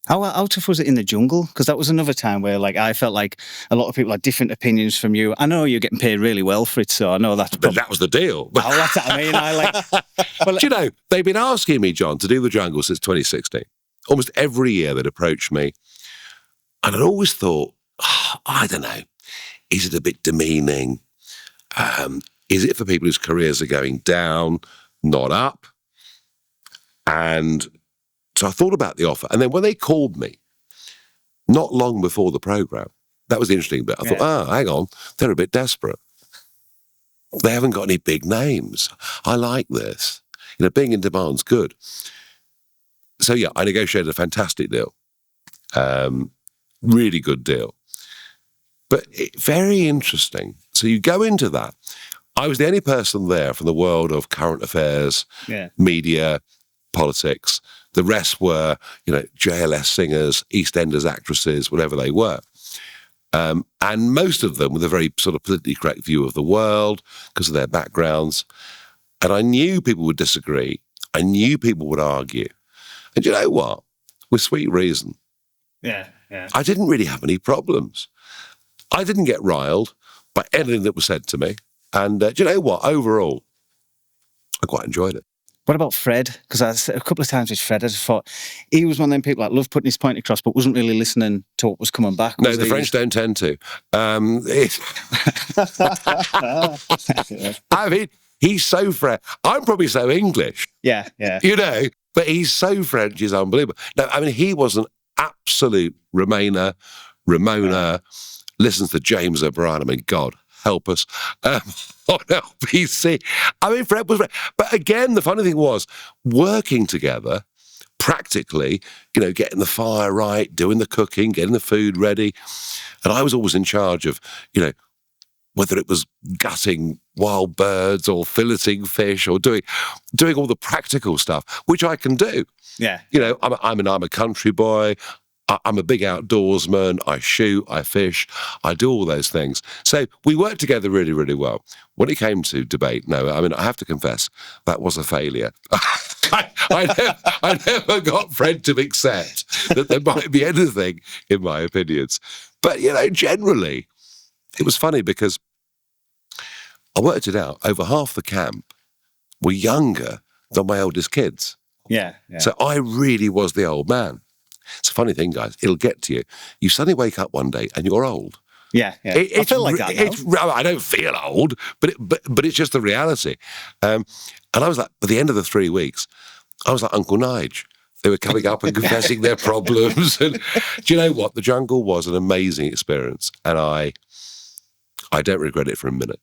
How tough was it in the jungle? Because that was another time where, like, I felt like a lot of people had different opinions from you. I know you're getting paid really well for it, so I know that's. But that was the deal. Oh, that's what I mean. Well, do you know, they've been asking me, John, to do the jungle since 2016. Almost every year they'd approach me, and I'd always thought, I don't know, is it a bit demeaning? Is it for people whose careers are going down, not up? And so I thought about the offer. And then when they called me, not long before the programme, that was the interesting bit. I thought, hang on, they're a bit desperate. They haven't got any big names. I like this. You know, being in demand's good. So, yeah, I negotiated a fantastic deal. Really good deal. But very interesting. So you go into that. I was the only person there from the world of current affairs, media, politics. The rest were, you know, JLS singers, EastEnders actresses, whatever they were. And most of them with a very sort of politically correct view of the world because of their backgrounds. And I knew people would disagree. I knew people would argue. And you know what? With sweet reason. Yeah. I didn't really have any problems. I didn't get riled by anything that was said to me. And do you know what? Overall, I quite enjoyed it. What about Fred? Because a couple of times with Fred, I just thought he was one of them people that loved putting his point across, but wasn't really listening to what was coming back. No, the French don't tend to. I mean, he's so French. I'm probably so English. Yeah. You know, but he's so French, he's unbelievable. No, I mean, he was an absolute Ramona, listens to James O'Brien. I mean, God help us, on LBC. I mean, Fred was... But again, the funny thing was, working together, practically, you know, getting the fire right, doing the cooking, getting the food ready. And I was always in charge of, you know, whether it was gutting wild birds or filleting fish or doing all the practical stuff, which I can do. Yeah. You know, I'm a country boy. I'm a big outdoorsman. I shoot, I fish, I do all those things. So we worked together really, really well. When it came to debate, no, I mean, I have to confess, that was a failure. I never got Fred to accept that there might be anything, in my opinions. But, you know, generally, it was funny because I worked it out. Over half the camp were younger than my oldest kids. Yeah. So I really was the old man. It's a funny thing, guys. It'll get to you. You suddenly wake up one day and you're old. Yeah. I feel like that now. I don't feel old, but it's just the reality. And I was like, by the end of the 3 weeks, I was like Uncle Nigel. They were coming up and confessing their problems. And do you know what? The jungle was an amazing experience, and I don't regret it for a minute.